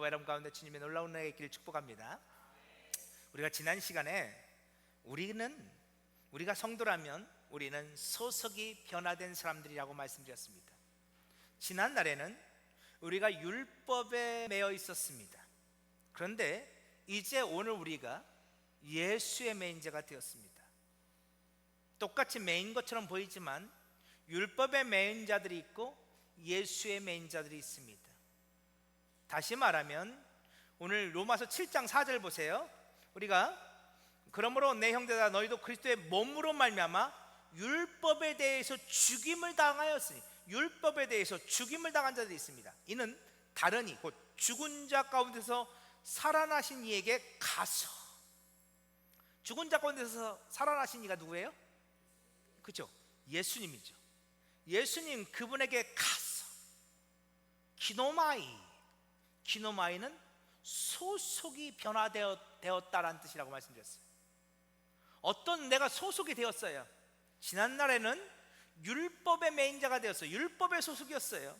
여러분 가운데 주님의 놀라운 은혜의 길을 축복합니다. 우리가 지난 시간에 우리가 성도라면 우리는 소속이 변화된 사람들이라고 말씀드렸습니다. 지난 날에는 우리가 율법에 매여 있었습니다. 그런데 이제 오늘 우리가 예수의 매인자가 되었습니다. 똑같이 매인 것처럼 보이지만 율법의 매인자들이 있고 예수의 매인자들이 있습니다. 다시 말하면 오늘 로마서 7장 4절 보세요. 우리가 그러므로 내 형제들아 너희도 그리스도의 몸으로 말미암아 율법에 대해서 죽임을 당하였으니, 율법에 대해서 죽임을 당한 자들이 있습니다. 이는 다른 이 곧 죽은 자 가운데서 살아나신 이에게 가서. 죽은 자 가운데서 살아나신 이가 누구예요? 그죠? 예수님이죠. 예수님 그분에게 가서. 기노마이는 소속이 변화되었다라는 뜻이라고 말씀드렸어요. 어떤 내가 소속이 되었어요. 지난날에는 율법의 매인자가 되었어요. 율법의 소속이었어요.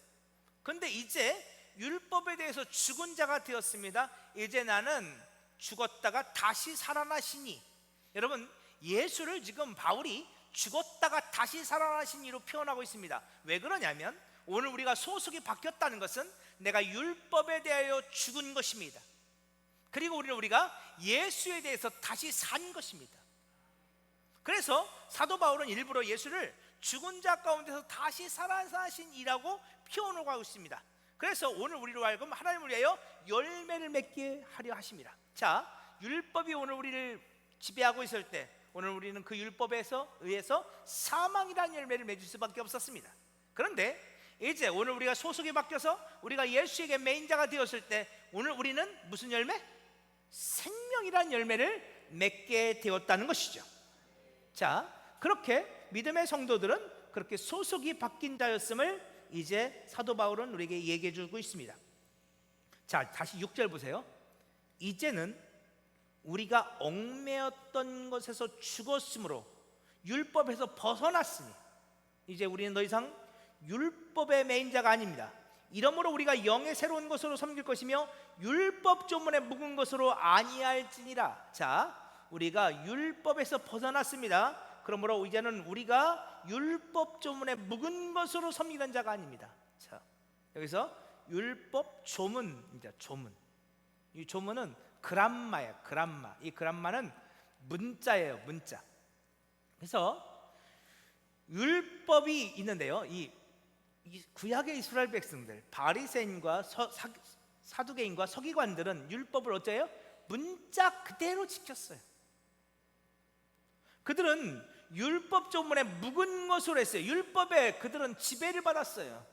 그런데 이제 율법에 대해서 죽은 자가 되었습니다. 이제 나는 죽었다가 다시 살아나시니. 여러분, 예수를 지금 바울이 죽었다가 다시 살아나신 이로 표현하고 있습니다. 왜 그러냐면 오늘 우리가 소속이 바뀌었다는 것은 내가 율법에 대하여 죽은 것입니다. 그리고 우리가 예수에 대해서 다시 산 것입니다. 그래서 사도 바울은 일부러 예수를 죽은 자 가운데서 다시 살아나신 이라고 표현하고 하고 있습니다. 그래서 오늘 우리로 하여금 하나님을 위하여 열매를 맺게 하려 하십니다. 자, 율법이 오늘 우리를 지배하고 있을 때 오늘 우리는 그 율법에 의해서 사망이라는 열매를 맺을 수밖에 없었습니다. 그런데 이제 오늘 우리가 소속이 바뀌어서 우리가 예수에게 매인자가 되었을 때 오늘 우리는 무슨 열매? 생명이라는 열매를 맺게 되었다는 것이죠. 자, 그렇게 믿음의 성도들은 그렇게 소속이 바뀐 자였음을 이제 사도 바울은 우리에게 얘기해 주고 있습니다. 자, 다시 6절 보세요. 이제는 우리가 얽매였던 것에서 죽었으므로 율법에서 벗어났으니 이제 우리는 더 이상 율법의 매인자가 아닙니다. 이러므로 우리가 영의 새로운 것으로 섬길 것이며 율법 조문에 묵은 것으로 아니할지니라. 자, 우리가 율법에서 벗어났습니다. 그러므로 이제는 우리가 율법 조문에 묵은 것으로 섬기는 자가 아닙니다. 자, 여기서 율법 조문입니다. 조문. 이 조문은 그람마예요. 그람마. 이 그람마는 문자예요. 문자. 그래서 율법이 있는데요. 이 구약의 이스라엘 백성들, 바리새인과 사두개인과 서기관들은 율법을 어째요? 문자 그대로 지켰어요. 그들은 율법 조문에 묵은 것으로 했어요. 율법에 그들은 지배를 받았어요.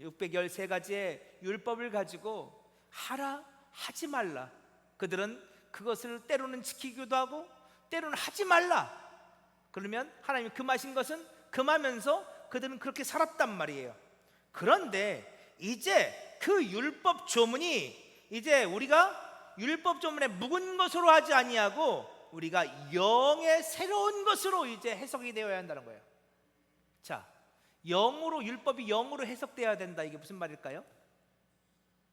613가지의 율법을 가지고 하라 하지 말라. 그들은 그것을 때로는 지키기도 하고 때로는 하지 말라. 그러면 하나님이 금하신 것은 금하면서 그들은 그렇게 살았단 말이에요. 그런데 이제 그 율법 조문이 이제 우리가 율법 조문에 묵은 것으로 하지 아니하고 우리가 영의 새로운 것으로 이제 해석이 되어야 한다는 거예요. 자, 영으로, 율법이 영으로 해석되어야 된다. 이게 무슨 말일까요?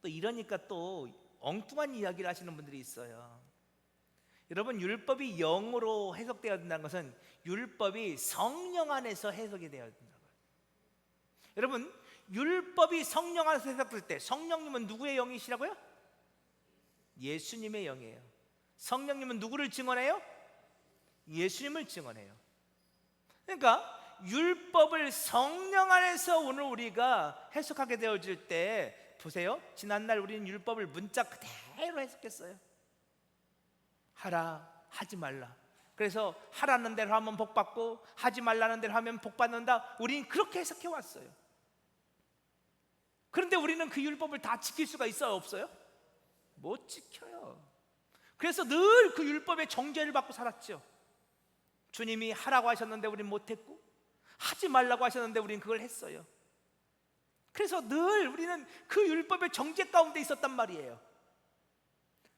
또 이러니까 또 엉뚱한 이야기를 하시는 분들이 있어요. 여러분, 율법이 영으로 해석되어야 된다는 것은 율법이 성령 안에서 해석이 되어야 된다는 거예요. 여러분, 율법이 성령 안에서 해석될 때 성령님은 누구의 영이시라고요? 예수님의 영이에요. 성령님은 누구를 증언해요? 예수님을 증언해요. 그러니까 율법을 성령 안에서 오늘 우리가 해석하게 되어질 때 보세요. 지난날 우리는 율법을 문자 그대로 해석했어요. 하라, 하지 말라. 그래서 하라는 대로 하면 복 받고 하지 말라는 대로 하면 복 받는다. 우리는 그렇게 해석해 왔어요. 그런데 우리는 그 율법을 다 지킬 수가 있어요? 없어요? 못 지켜요. 그래서 늘 그 율법의 정죄를 받고 살았죠. 주님이 하라고 하셨는데 우리는 못했고 하지 말라고 하셨는데 우리는 그걸 했어요. 그래서 늘 우리는 그 율법의 정죄 가운데 있었단 말이에요.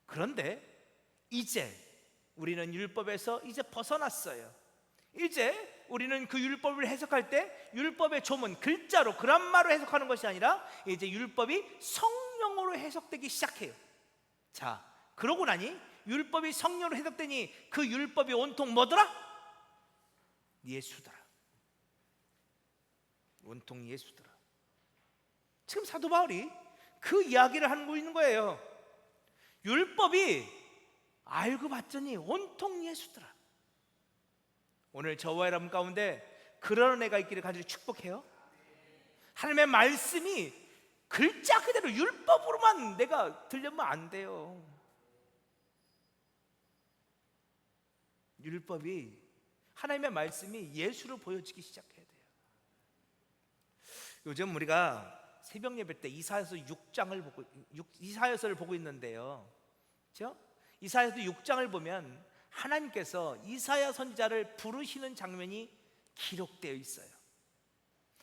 그런데 이제 우리는 율법에서 이제 벗어났어요. 이제 우리는 그 율법을 해석할 때 율법의 조문, 글자로, 그람마로 해석하는 것이 아니라 이제 율법이 성령으로 성령으로 해석되기 시작해요. 자, 그러고 나니 율법이 성령으로 해석되니 그 율법이 온통 뭐더라? 예수더라. 온통 예수더라. 지금 사도 바울이 그 이야기를 하고 있는 거예요. 율법이 알고 봤더니 온통 예수더라. 오늘 저와 여러분 가운데 그런 애가 있기를 간절히 축복해요. 하나님의 말씀이 글자 그대로 율법으로만 내가 들려면 안 돼요. 율법이, 하나님의 말씀이 예수로 보여지기 시작해야 돼요. 요즘 우리가 새벽 예배 때 이사야서를 보고 있는데요, 그렇죠? 이사야서 6장을 보면 하나님께서 이사야 선지자를 부르시는 장면이 기록되어 있어요.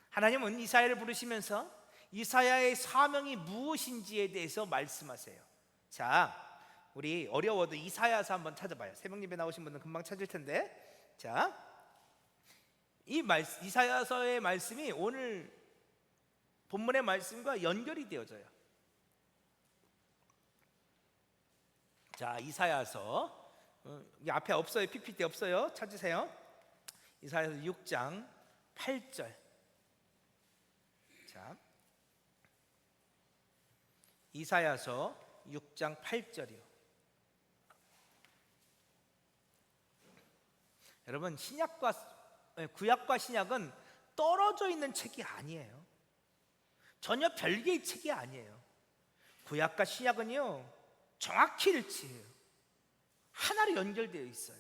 하나님은 이사야를 부르시면서 이사야의 사명이 무엇인지에 대해서 말씀하세요. 자, 우리 어려워도 이사야서 한번 찾아봐요. 새벽 예배 나오신 분은 금방 찾을 텐데, 자, 이사야서의 말씀이 오늘 본문의 말씀과 연결이 되어져요. 자, 이사야서 앞에 없어요. PPT 없어요. 찾으세요. 이사야서 6장 8절. 자, 이사야서 6장 8절이요. 여러분, 구약과 신약은 떨어져 있는 책이 아니에요. 전혀 별개의 책이 아니에요. 구약과 신약은요, 정확히 일치해요. 하나로 연결되어 있어요.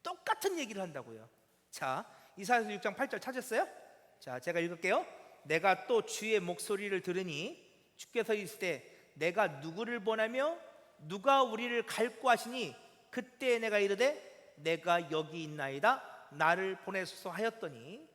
똑같은 얘기를 한다고요. 자, 이사야서 6장 8절 찾았어요? 자, 제가 읽을게요. 내가 또 주의 목소리를 들으니 주께서 이르시되 내가 누구를 보내며 누가 우리를 갈구 하시니 그때 내가 이르되 내가 여기 있나이다 나를 보내소서 하였더니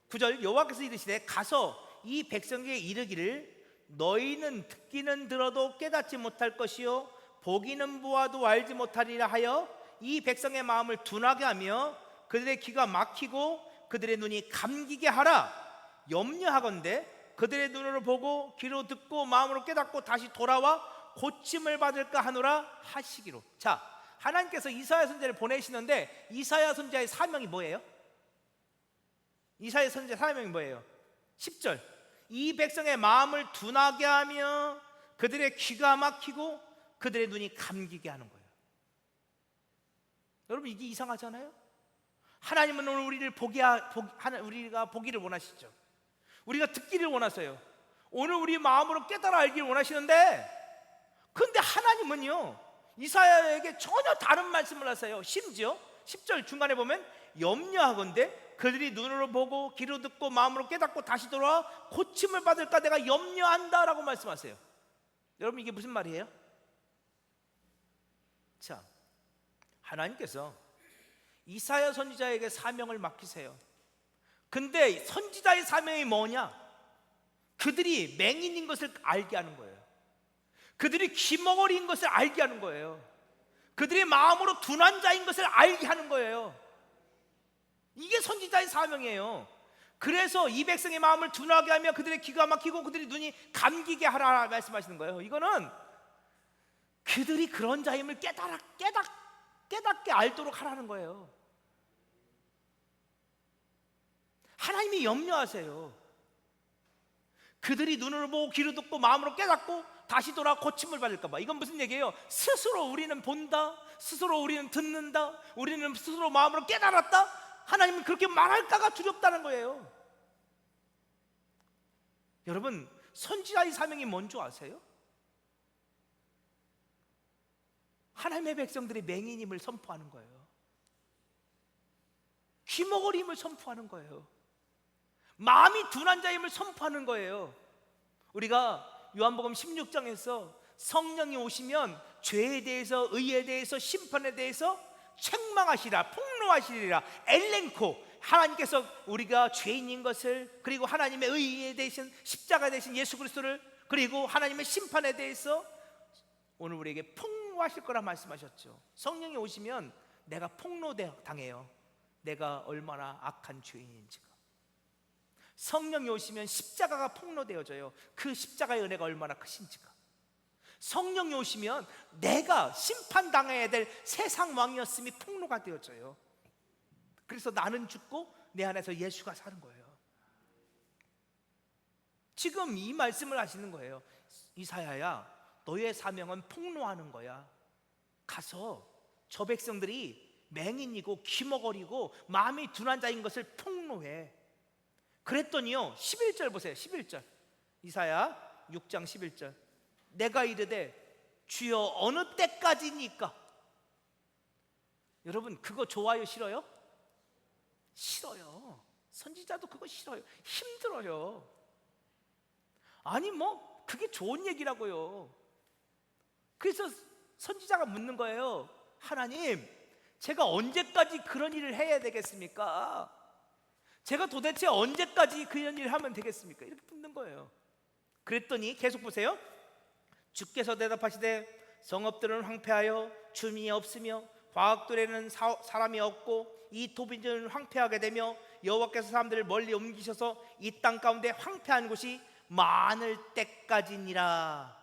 9절 여호와께서 이르시되 가서 이 백성에게 이르기를 너희는 듣기는 들어도 깨닫지 못할 것이요 보기는 보아도 알지 못하리라 하여 이 백성의 마음을 둔하게 하며 그들의 귀가 막히고 그들의 눈이 감기게 하라. 염려하건대 그들의 눈으로 보고 귀로 듣고 마음으로 깨닫고 다시 돌아와 고침을 받을까 하노라 하시기로. 자, 하나님께서 이사야 선지자를 보내시는데 이사야 선지자의 사명이 뭐예요? 이사야 선지자의 사명이 뭐예요? 10절 이 백성의 마음을 둔하게 하며 그들의 귀가 막히고 그들의 눈이 감기게 하는 거예요. 여러분, 이게 이상하잖아요? 하나님은 오늘 우리가 보기를 원하시죠. 우리가 듣기를 원하세요. 오늘 우리 마음으로 깨달아 알기를 원하시는데, 근데 하나님은요 이사야에게 전혀 다른 말씀을 하세요. 심지어 10절 중간에 보면 염려하건대 그들이 눈으로 보고 귀로 듣고 마음으로 깨닫고 다시 돌아와 고침을 받을까 내가 염려한다라고 말씀하세요. 여러분, 이게 무슨 말이에요? 자, 하나님께서 이사야 선지자에게 사명을 맡기세요. 근데 선지자의 사명이 뭐냐? 그들이 맹인인 것을 알게 하는 거예요. 그들이 귀머거리인 것을 알게 하는 거예요. 그들이 마음으로 둔한 자인 것을 알게 하는 거예요. 이게 선지자의 사명이에요. 그래서 이 백성의 마음을 둔하게 하며 그들의 귀가 막히고 그들의 눈이 감기게 하라 말씀하시는 거예요. 이거는 그들이 그런 자임을 깨닫게 알도록 하라는 거예요. 하나님이 염려하세요. 그들이 눈으로 보고 귀로 듣고 마음으로 깨닫고 다시 돌아 고침을 받을까 봐. 이건 무슨 얘기예요? 스스로 우리는 본다, 스스로 우리는 듣는다, 우리는 스스로 마음으로 깨달았다. 하나님은 그렇게 말할까가 두렵다는 거예요. 여러분, 선지자의 사명이 뭔지 아세요? 하나님의 백성들이 맹인임을 선포하는 거예요. 귀머거림을 선포하는 거예요. 마음이 둔한 자임을 선포하는 거예요. 우리가 요한복음 16장에서 성령이 오시면 죄에 대해서, 의에 대해서, 심판에 대해서 책망하시라, 폭로하시리라, 엘렌코, 하나님께서 우리가 죄인인 것을, 그리고 하나님의 의에 대신 십자가 대신 예수 그리스도를, 그리고 하나님의 심판에 대해서 오늘 우리에게 폭로하실 거라 말씀하셨죠. 성령이 오시면 내가 폭로당해요. 내가 얼마나 악한 죄인인지가. 성령이 오시면 십자가가 폭로되어져요. 그 십자가의 은혜가 얼마나 크신지가. 성령이 오시면 내가 심판당해야 될 세상 왕이었음이 폭로가 되어져요. 그래서 나는 죽고 내 안에서 예수가 사는 거예요. 지금 이 말씀을 하시는 거예요. 이사야야, 너의 사명은 폭로하는 거야. 가서 저 백성들이 맹인이고 기머거리고 마음이 둔한 자인 것을 폭로해. 그랬더니요, 11절 보세요. 11절, 이사야 6장 11절. 내가 이르되 주여 어느 때까지니까. 여러분, 그거 좋아요, 싫어요? 싫어요. 선지자도 그거 싫어요. 힘들어요. 아니 뭐 그게 좋은 얘기라고요. 그래서 선지자가 묻는 거예요. 하나님, 제가 언제까지 그런 일을 해야 되겠습니까? 제가 도대체 언제까지 그런 일을 하면 되겠습니까? 이렇게 묻는 거예요. 그랬더니 계속 보세요. 주께서 대답하시되 성읍들은 황폐하여 주민이 없으며 과학들에는 사람이 없고 이 도비들은 황폐하게 되며 여호와께서 사람들을 멀리 옮기셔서 이 땅 가운데 황폐한 곳이 많을 때까지니라.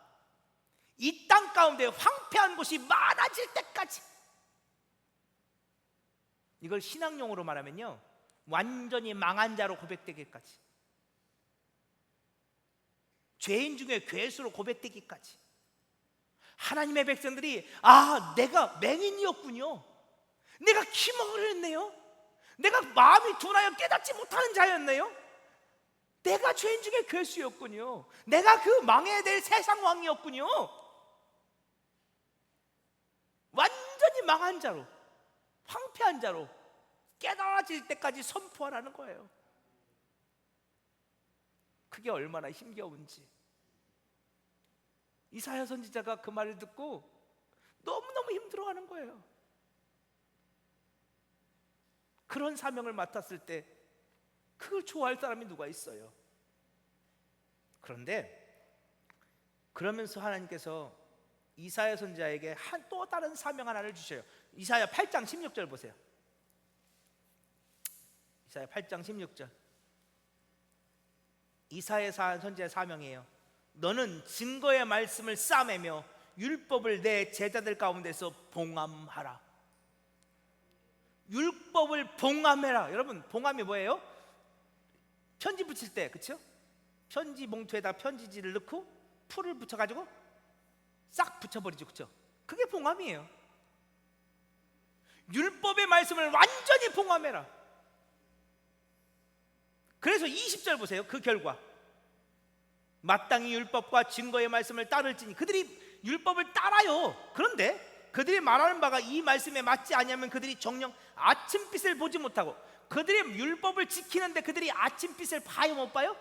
이 땅 가운데 황폐한 곳이 많아질 때까지. 이걸 신앙용어로 말하면요, 완전히 망한 자로 고백되기까지, 죄인 중에 괴수로 고백되기까지. 하나님의 백성들이 내가 맹인이었군요, 내가 기멍을 했네요, 내가 마음이 둔하여 깨닫지 못하는 자였네요, 내가 죄인 중에 괴수였군요, 내가 그 망해야 될 세상 왕이었군요. 완전히 망한 자로, 황폐한 자로 깨달아질 때까지 선포하라는 거예요. 그게 얼마나 힘겨운지. 이사야 선지자가 그 말을 듣고 너무너무 힘들어하는 거예요. 그런 사명을 맡았을 때 그걸 좋아할 사람이 누가 있어요? 그런데 그러면서 하나님께서 이사야 선지자에게 또 다른 사명 하나를 주셔요. 이사야 8장 16절 보세요. 이사야 8장 16절. 이사야 선지자의 사명이에요. 너는 증거의 말씀을 싸매며 율법을 내 제자들 가운데서 봉함하라. 율법을 봉함해라. 여러분, 봉함이 뭐예요? 편지 붙일 때, 그렇죠? 편지 봉투에다 편지지를 넣고 풀을 붙여가지고 싹 붙여버리죠, 그렇죠? 그게 봉함이에요. 율법의 말씀을 완전히 봉함해라. 그래서 20절 보세요. 그 결과, 마땅히 율법과 증거의 말씀을 따를지니. 그들이 율법을 따라요. 그런데 그들이 말하는 바가 이 말씀에 맞지 아니하면 그들이 정녕 아침빛을 보지 못하고. 그들이 율법을 지키는데 그들이 아침빛을 봐요, 못 봐요?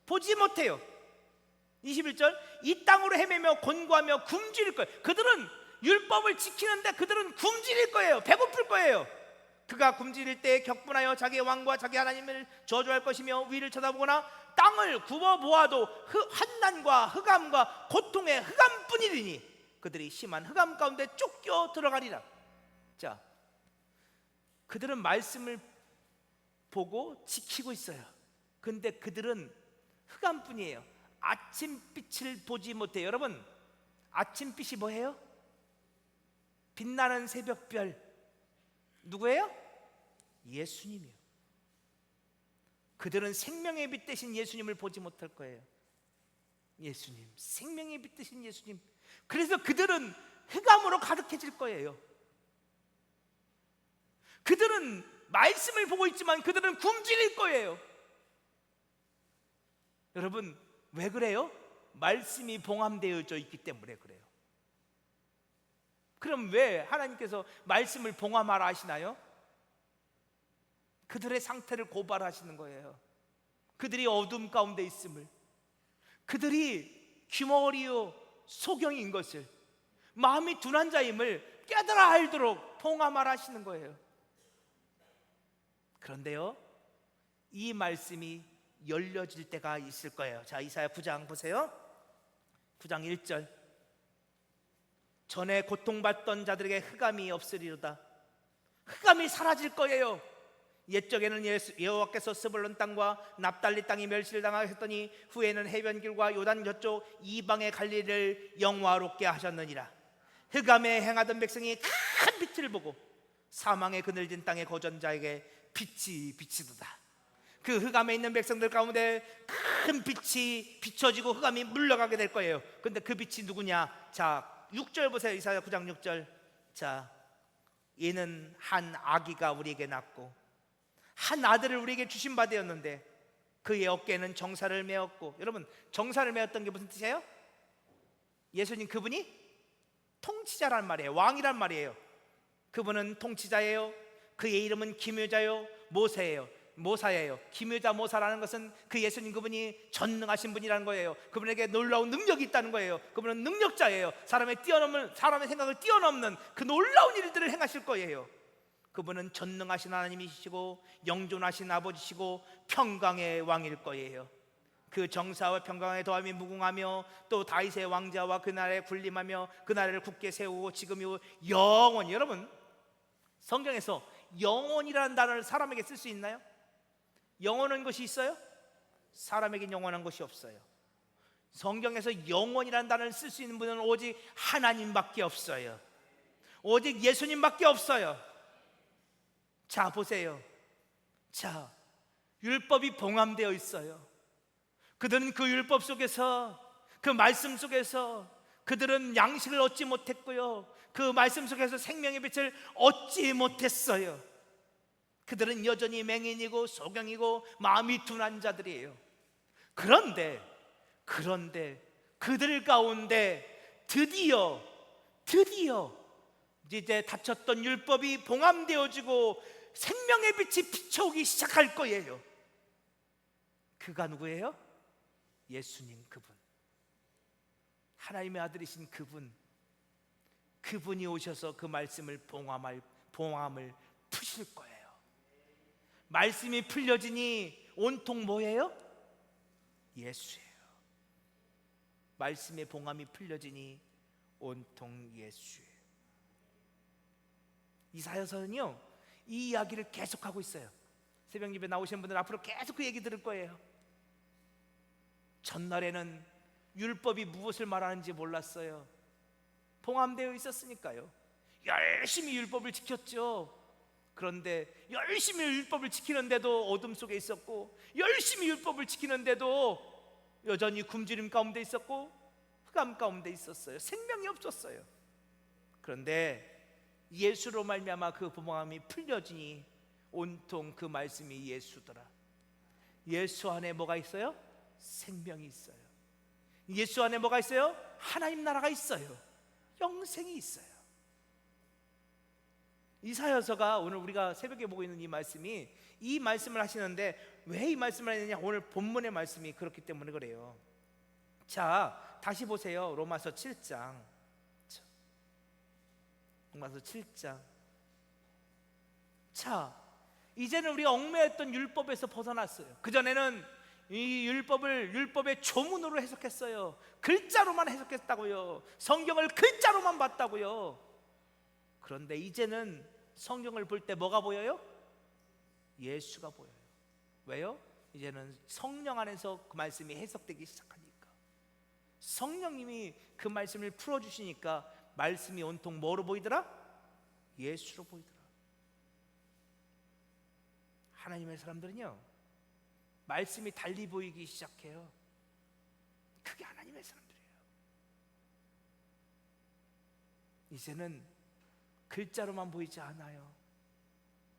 보지 못해요. 21절, 이 땅으로 헤매며 곤고하며 굶주릴 거예요. 그들은 율법을 지키는데 그들은 굶주릴 거예요. 배고플 거예요. 그가 굶주릴 때 격분하여 자기의 왕과 자기 하나님을 저주할 것이며 위를 쳐다보거나 땅을 굽어 보아도 환난과 흑암과 고통의 흑암뿐이리니 그들이 심한 흑암 가운데 쫓겨 들어가리라. 자, 그들은 말씀을 보고 지키고 있어요. 근데 그들은 흑암뿐이에요. 아침빛을 보지 못해요. 여러분, 아침빛이 뭐예요? 빛나는 새벽별. 누구예요? 예수님이요. 그들은 생명의 빛 대신 예수님을 보지 못할 거예요. 예수님, 생명의 빛 대신 예수님. 그래서 그들은 흑암으로 가득해질 거예요. 그들은 말씀을 보고 있지만 그들은 굶주릴 거예요. 여러분, 왜 그래요? 말씀이 봉함되어져 있기 때문에 그래요. 그럼 왜 하나님께서 말씀을 봉함하라 하시나요? 그들의 상태를 고발하시는 거예요. 그들이 어둠 가운데 있음을, 그들이 귀머거리요 소경인 것을, 마음이 둔한 자임을 깨달아 알도록 봉함하라 하시는 거예요. 그런데요, 이 말씀이 열려질 때가 있을 거예요. 자, 이사야 9장 보세요. 9장 1절. 전에 고통받던 자들에게 흑암이 없으리로다. 흑암이 사라질 거예요. 옛적에는 여호와께서 스불론 땅과 납달리 땅이 멸시를 당하셨더니 후에는 해변길과 요단 저쪽 이방의 갈릴리를 영화롭게 하셨느니라. 흑암에 행하던 백성이 큰 빛을 보고 사망의 그늘진 땅의 거전자에게 빛이 비치도다. 그 흑암에 있는 백성들 가운데 큰 빛이 비춰지고 흑암이 물러가게 될 거예요. 근데 그 빛이 누구냐? 자, 6절 보세요. 이사야 9장 6절. 자, 이는 한 아기가 우리에게 낳고 한 아들을 우리에게 주신 바 되었는데 그의 어깨에는 정사를 메었고, 여러분 정사를 메었던 게 무슨 뜻이에요? 예수님 그분이 통치자란 말이에요. 왕이란 말이에요. 그분은 통치자예요. 그의 이름은 기묘자요 모사예요. 기묘자 모사라는 것은 그 예수님 그분이 전능하신 분이라는 거예요. 그분에게 놀라운 능력이 있다는 거예요. 그분은 능력자예요. 사람의 생각을 뛰어넘는 그 놀라운 일들을 행하실 거예요. 그분은 전능하신 하나님이시고 영존하신 아버지시고 평강의 왕일 거예요. 그 정사와 평강의 더함이 무궁하며 또 다윗의 왕자와 그 나라에 군림하며 그 나라를 굳게 세우고 지금이고 영원히. 여러분 성경에서 영원이라는 단어를 사람에게 쓸 수 있나요? 영원한 것이 있어요? 사람에겐 영원한 것이 없어요. 성경에서 영원이라는 단어를 쓸 수 있는 분은 오직 하나님밖에 없어요. 오직 예수님밖에 없어요. 자 보세요. 자, 율법이 봉함되어 있어요. 그들은 그 율법 속에서, 그 말씀 속에서 그들은 양식을 얻지 못했고요, 그 말씀 속에서 생명의 빛을 얻지 못했어요. 그들은 여전히 맹인이고 소경이고 마음이 둔한 자들이에요. 그런데 그들 가운데 드디어 이제 닫혔던 율법이 봉함되어지고 생명의 빛이 비춰오기 시작할 거예요. 그가 누구예요? 예수님 그분, 하나님의 아들이신 그분이 오셔서 그 말씀을 봉함을 푸실 거예요. 말씀이 풀려지니 온통 뭐예요? 예수예요. 말씀의 봉함이 풀려지니 온통 예수예요. 이사야서는요 이 이야기를 계속하고 있어요. 새벽 예배 나오신 분들 앞으로 계속 그 얘기 들을 거예요. 전날에는 율법이 무엇을 말하는지 몰랐어요. 봉함되어 있었으니까요. 열심히 율법을 지켰죠. 그런데 열심히 율법을 지키는데도 어둠 속에 있었고, 열심히 율법을 지키는데도 여전히 굶주림 가운데 있었고 흑암 가운데 있었어요. 생명이 없었어요. 그런데 예수로 말미암아 그 봉함이 풀려지니 온통 그 말씀이 예수더라. 예수 안에 뭐가 있어요? 생명이 있어요. 예수 안에 뭐가 있어요? 하나님 나라가 있어요. 영생이 있어요. 이사야서가 오늘 우리가 새벽에 보고 있는 이 말씀을 하시는데, 왜 이 말씀을 하느냐? 오늘 본문의 말씀이 그렇기 때문에 그래요. 자, 다시 보세요. 로마서 7장. 로마서 7장. 자, 이제는 우리가 얽매였던 율법에서 벗어났어요. 그전에는 이 율법의 조문으로 해석했어요. 글자로만 해석했다고요. 성경을 글자로만 봤다고요. 그런데 이제는 성경을 볼 때 뭐가 보여요? 예수가 보여요. 왜요? 이제는 성령 안에서 그 말씀이 해석되기 시작하니까. 성령님이 그 말씀을 풀어주시니까 말씀이 온통 뭐로 보이더라? 예수로 보이더라. 하나님의 사람들은요 말씀이 달리 보이기 시작해요. 그게 하나님의 사람들이에요. 이제는 글자로만 보이지 않아요.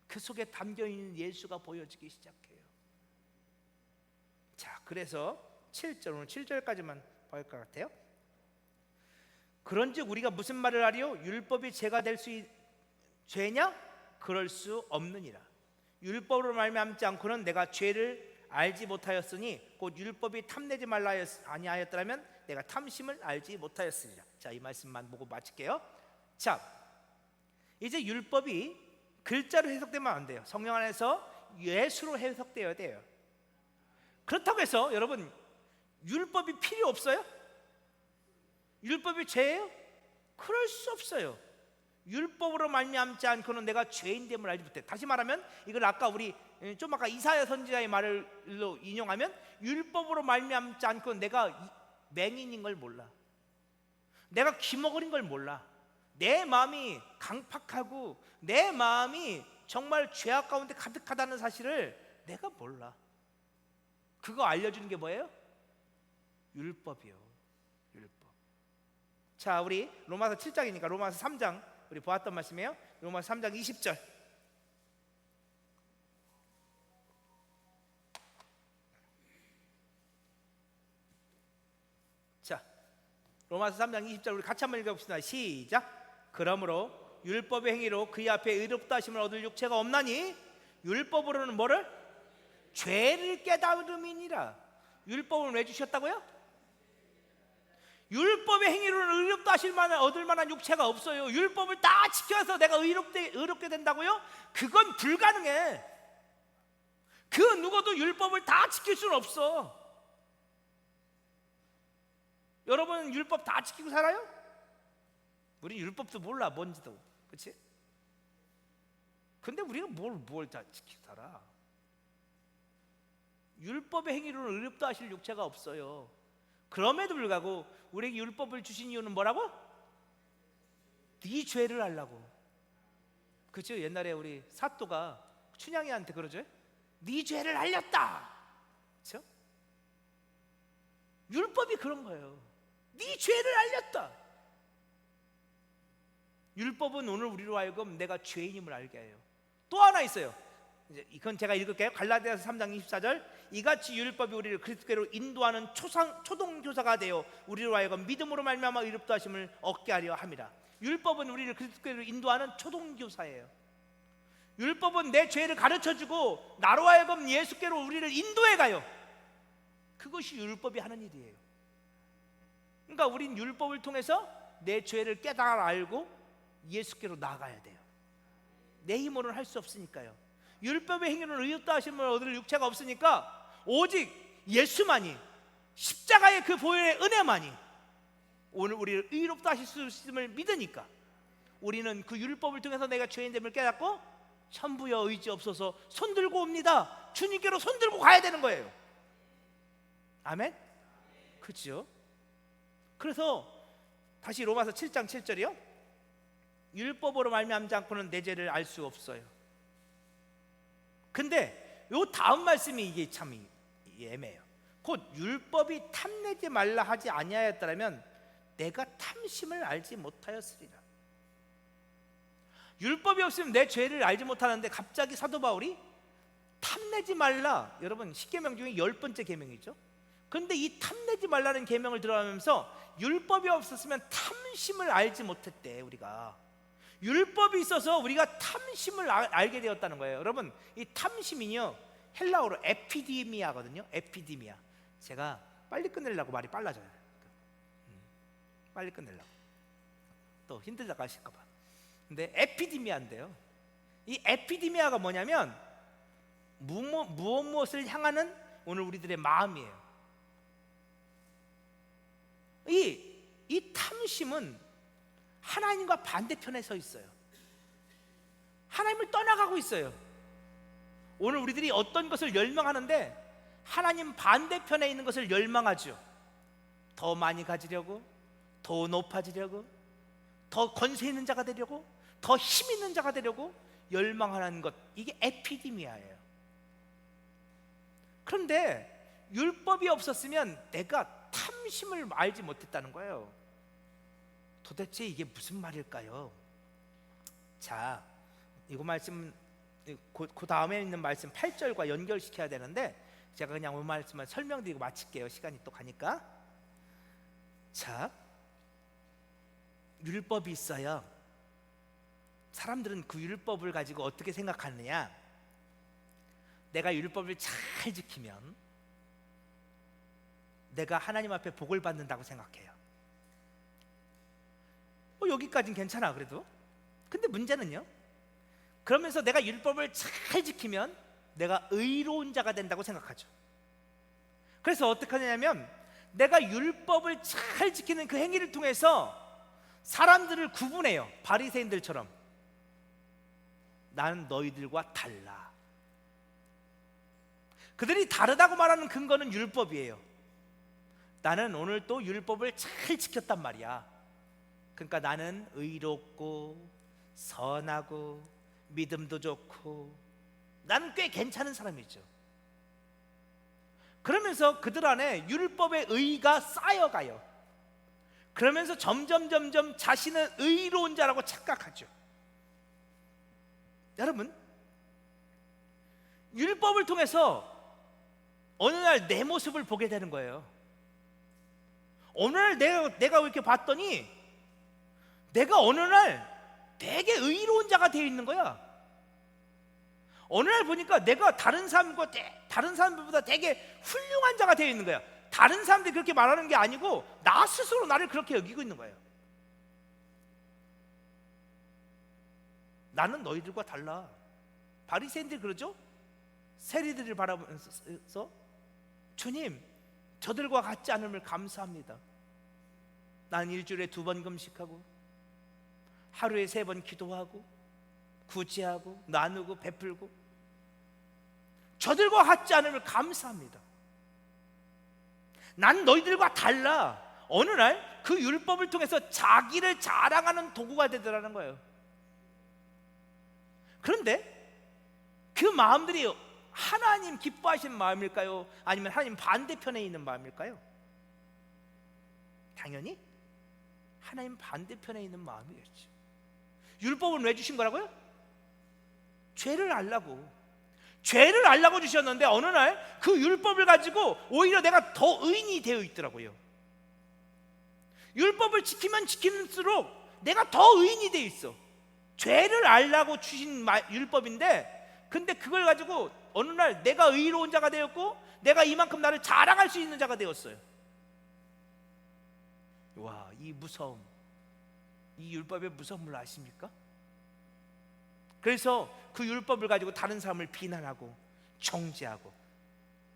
그 속에 담겨있는 예수가 보여지기 시작해요. 자, 그래서 7절, 오늘 7절까지만 볼 것 같아요. 그런즉 우리가 무슨 말을 하리요? 율법이 죄가 될 수 죄냐? 그럴 수 없느니라. 율법으로 말미암지 않고는 내가 죄를 알지 못하였으니 곧 율법이 탐내지 말라 아니하였더라면 내가 탐심을 알지 못하였으리라. 자, 이 말씀만 보고 마칠게요. 자, 이제 율법이 글자로 해석되면 안 돼요. 성령 안에서 예수로 해석되어야 돼요. 그렇다고 해서 여러분 율법이 필요 없어요? 율법이 죄예요? 그럴 수 없어요. 율법으로 말미암지 않고는 내가 죄인됨을 알지 못해. 다시 말하면 이걸 아까 우리 좀 아까 이사야 선지자의 말로 인용하면 율법으로 말미암지 않고는 내가 맹인인 걸 몰라. 내가 기먹으린 걸 몰라. 내 마음이 강팍하고 내 마음이 정말 죄악 가운데 가득하다는 사실을 내가 몰라. 그거 알려주는 게 뭐예요? 율법이요. 율법. 자, 우리 로마서 7장이니까 로마서 3장 우리 보았던 말씀이에요. 로마서 3장 20절. 자, 로마서 3장 20절 우리 같이 한번 읽어봅시다. 시작. 그러므로 율법의 행위로 그의 앞에 의롭다 하심을 얻을 육체가 없나니 율법으로는 뭐를? 죄를 깨달음이니라. 율법을 왜 주셨다고요? 율법의 행위로는 의롭다 하실 만한 얻을 만한 육체가 없어요. 율법을 다 지켜서 내가 의롭게 된다고요? 그건 불가능해. 그 누구도 율법을 다 지킬 수는 없어. 여러분 율법 다 지키고 살아요? 우리 율법도 몰라 뭔지도, 그렇지? 근데 우리가 뭘 다 지키고 살아? 율법의 행위로는 의롭다 하실 육체가 없어요. 그럼에도 불구하고 우리에게 율법을 주신 이유는 뭐라고? 네 죄를 알라고. 그죠? 옛날에 우리 사또가 춘향이한테 그러죠. 네 죄를 알렸다. 그렇죠? 율법이 그런 거예요. 네 죄를 알렸다. 율법은 오늘 우리로 하여금 내가 죄인임을 알게 해요. 또 하나 있어요. 이건 제가 읽을게요. 갈라디아서 3장 24절. 이같이 율법이 우리를 그리스도께로 인도하는 초동교사가 되어 우리로 하여금 믿음으로 말미암아 의롭다 하심을 얻게 하려 함이라. 율법은 우리를 그리스도께로 인도하는 초동교사예요. 율법은 내 죄를 가르쳐주고 나로 하여금 예수께로 우리를 인도해 가요. 그것이 율법이 하는 일이에요. 그러니까 우린 율법을 통해서 내 죄를 깨달아 알고 예수께로 나아가야 돼요. 내 힘으로는 할 수 없으니까요. 율법의 행위로는 의롭다 하심을 얻을 육체가 없으니까 오직 예수만이, 십자가의 그 보혈의 은혜만이 오늘 우리를 의롭다 하실 수 있음을 믿으니까 우리는 그 율법을 통해서 내가 죄인됨을 깨닫고 천부여 의지 없어서 손들고 옵니다. 주님께로 손들고 가야 되는 거예요. 아멘? 그렇죠? 그래서 다시 로마서 7장 7절이요. 율법으로 말미암지 않고는 내 죄를 알 수 없어요. 근데 요 다음 말씀이 이게 참 애매해요. 곧 율법이 탐내지 말라 하지 아니하였더라면 내가 탐심을 알지 못하였으리라. 율법이 없으면 내 죄를 알지 못하는데 갑자기 사도 바울이 탐내지 말라. 여러분 10계명 중에 10번째 계명이죠. 그런데 이 탐내지 말라는 계명을 들어가면서 율법이 없었으면 탐심을 알지 못했대. 우리가 율법이 있어서 우리가 탐심을 알게 되었다는 거예요. 여러분 이 탐심이요 헬라어로 에피디미아거든요. 에피디미아. 제가 빨리 끝내려고 말이 빨라져요. 빨리 끝내려고 또 힘들다고 하실까 봐. 근데 에피디미아인데요, 이 에피디미아가 뭐냐면 무엇을 향하는 오늘 우리들의 마음이에요. 이 탐심은 하나님과 반대편에 서 있어요. 하나님을 떠나가고 있어요. 오늘 우리들이 어떤 것을 열망하는데 하나님 반대편에 있는 것을 열망하죠. 더 많이 가지려고, 더 높아지려고, 더 권세 있는 자가 되려고, 더 힘 있는 자가 되려고 열망하는 것, 이게 에피디미아예요. 그런데 율법이 없었으면 내가 탐심을 알지 못했다는 거예요. 도대체 이게 무슨 말일까요? 자, 이거 말씀 그 다음에 있는 말씀 8절과 연결시켜야 되는데 제가 그냥 이 말씀만 설명드리고 마칠게요. 시간이 또 가니까. 자, 율법이 있어요. 사람들은 그 율법을 가지고 어떻게 생각하느냐? 내가 율법을 잘 지키면 내가 하나님 앞에 복을 받는다고 생각해요. 여기까지는 괜찮아 그래도. 근데 문제는요, 그러면서 내가 율법을 잘 지키면 내가 의로운 자가 된다고 생각하죠. 그래서 어떻게 하냐면 내가 율법을 잘 지키는 그 행위를 통해서 사람들을 구분해요. 바리새인들처럼. 나는 너희들과 달라. 그들이 다르다고 말하는 근거는 율법이에요. 나는 오늘 또 율법을 잘 지켰단 말이야. 그러니까 나는 의롭고 선하고 믿음도 좋고 나는 꽤 괜찮은 사람이죠. 그러면서 그들 안에 율법의 의가 쌓여가요. 그러면서 점점 자신은 의로운 자라고 착각하죠. 여러분, 율법을 통해서 어느 날 내 모습을 보게 되는 거예요. 어느 날 내가 이렇게 봤더니 내가 어느 날 되게 의로운 자가 되어 있는 거야. 어느 날 보니까 내가 다른 사람들보다 되게 훌륭한 자가 되어 있는 거야. 다른 사람들이 그렇게 말하는 게 아니고 나 스스로 나를 그렇게 여기고 있는 거예요. 나는 너희들과 달라. 바리새인들이 그러죠? 세리들을 바라보면서 주님, 저들과 같지 않음을 감사합니다. 난 일주일에 2번 금식하고 하루에 3번 기도하고 구제하고 나누고 베풀고 저들과 같지 않음을 감사합니다. 난 너희들과 달라. 어느 날 그 율법을 통해서 자기를 자랑하는 도구가 되더라는 거예요. 그런데 그 마음들이 하나님 기뻐하시는 마음일까요? 아니면 하나님 반대편에 있는 마음일까요? 당연히 하나님 반대편에 있는 마음이겠죠. 율법은 왜 주신 거라고요? 죄를 알라고. 죄를 알라고 주셨는데 어느 날 그 율법을 가지고 오히려 내가 더 의인이 되어 있더라고요. 율법을 지키면 지킬수록 내가 더 의인이 되어 있어. 죄를 알라고 주신 율법인데, 근데 그걸 가지고 어느 날 내가 의로운 자가 되었고 내가 이만큼 나를 자랑할 수 있는 자가 되었어요. 와, 이 무서움, 이 율법의 무서움을 아십니까? 그래서 그 율법을 가지고 다른 사람을 비난하고 정죄하고,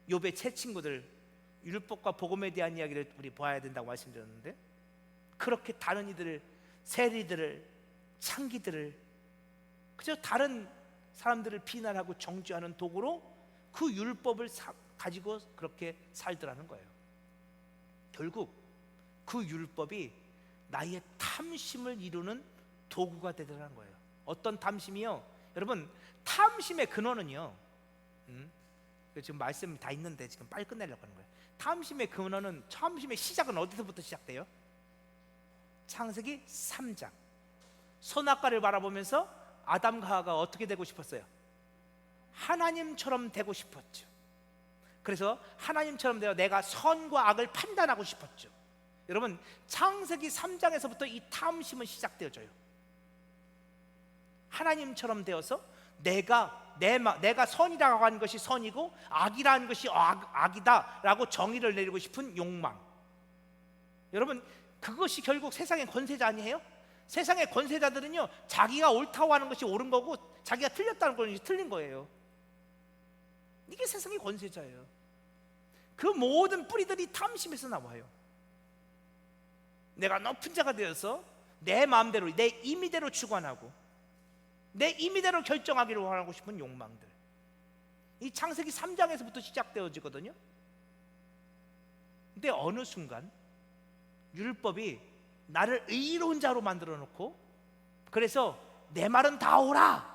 욥의 세 친구들 율법과 복음에 대한 이야기를 우리 봐야 된다고 말씀드렸는데, 그렇게 다른 이들을, 세리들을, 창기들을, 그저 다른 사람들을 비난하고 정죄하는 도구로 그 율법을 가지고 그렇게 살더라는 거예요. 결국 그 율법이 나의 탐심을 이루는 도구가 되더라는 거예요. 어떤 탐심이요? 여러분, 탐심의 근원은요, 지금 말씀 다 있는데 지금 빨리 끝내려고 하는 거예요. 탐심의 시작은 어디서부터 시작돼요? 창세기 3장. 선악과를 바라보면서 아담과 하와가 어떻게 되고 싶었어요? 하나님처럼 되고 싶었죠. 그래서 하나님처럼 되어 내가 선과 악을 판단하고 싶었죠. 여러분, 창세기 3장에서부터 이 탐심은 시작되어져요. 하나님처럼 되어서 내가 선이라고 하는 것이 선이고 악이라는 것이 악이다라고 정의를 내리고 싶은 욕망. 여러분, 그것이 결국 세상의 권세자 아니에요? 세상의 권세자들은요, 자기가 옳다고 하는 것이 옳은 거고 자기가 틀렸다는 것이 틀린 거예요. 이게 세상의 권세자예요. 그 모든 뿌리들이 탐심에서 나와요. 내가 높은 자가 되어서 내 마음대로, 내 임의대로 주관하고 내 임의대로 결정하기를 원하고 싶은 욕망들. 이 창세기 3장에서부터 시작되어지거든요. 근데 어느 순간 율법이 나를 의로운 자로 만들어 놓고, 그래서 내 말은 다 옳아,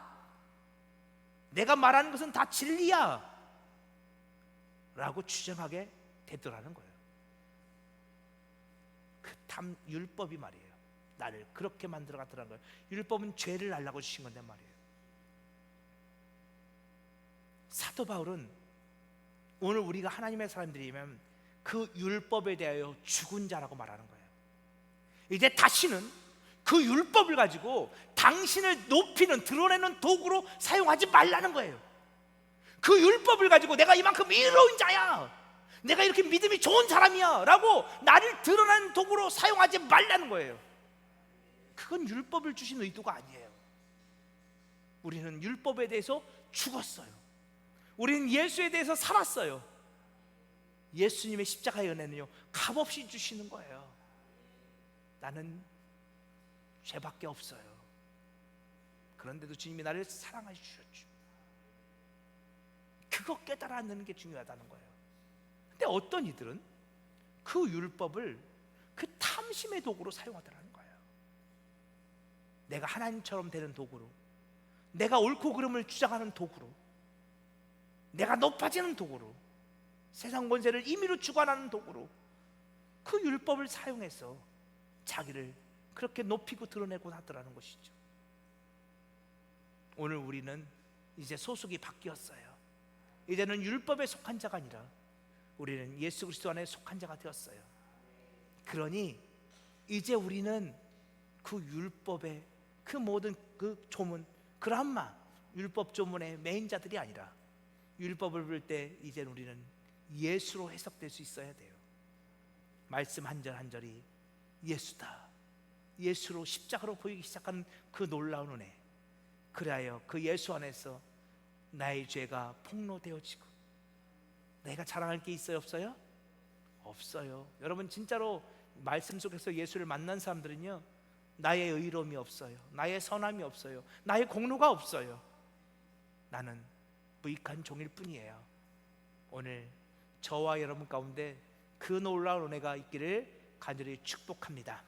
내가 말하는 것은 다 진리야 라고 주장하게 되더라는 거예요. 그 율법이 말이에요, 나를 그렇게 만들어 갔더라는 거예요. 율법은 죄를 알라고 주신 건데 말이에요. 사도 바울은 오늘 우리가 하나님의 사람들이면 그 율법에 대하여 죽은 자라고 말하는 거예요. 이제 다시는 그 율법을 가지고 당신을 높이는, 드러내는 도구로 사용하지 말라는 거예요. 그 율법을 가지고 내가 이만큼 의로운 자야, 내가 이렇게 믿음이 좋은 사람이야 라고 나를 드러내는 도구로 사용하지 말라는 거예요. 그건 율법을 주신 의도가 아니에요. 우리는 율법에 대해서 죽었어요. 우리는 예수에 대해서 살았어요. 예수님의 십자가의 은혜는요, 값없이 주시는 거예요. 나는 죄밖에 없어요. 그런데도 주님이 나를 사랑하여 주셨죠. 그거 깨달아내는 게 중요하다는 거예요. 근데 어떤 이들은 그 율법을 그 탐심의 도구로 사용하더라는 거예요. 내가 하나님처럼 되는 도구로, 내가 옳고 그름을 주장하는 도구로, 내가 높아지는 도구로, 세상 권세를 임의로 주관하는 도구로 그 율법을 사용해서 자기를 그렇게 높이고 드러내고 하더라는 것이죠. 오늘 우리는 이제 소속이 바뀌었어요. 이제는 율법에 속한 자가 아니라 우리는 예수 그리스도 안에 속한 자가 되었어요. 그러니 이제 우리는 그 율법의 그 모든 그 조문, 그람마, 율법 조문의 메인자들이 아니라 율법을 볼 때 이제 우리는 예수로 해석될 수 있어야 돼요. 말씀 한 절 한 절이 예수다, 예수로 십자가로 보이기 시작하는 그 놀라운 은혜, 그리하여 그 예수 안에서 나의 죄가 폭로되어지고, 내가 자랑할 게 있어요 없어요? 없어요. 여러분 진짜로 말씀 속에서 예수를 만난 사람들은요, 나의 의로움이 없어요, 나의 선함이 없어요, 나의 공로가 없어요. 나는 무익한 종일 뿐이에요. 오늘 저와 여러분 가운데 그 놀라운 은혜가 있기를 간절히 축복합니다.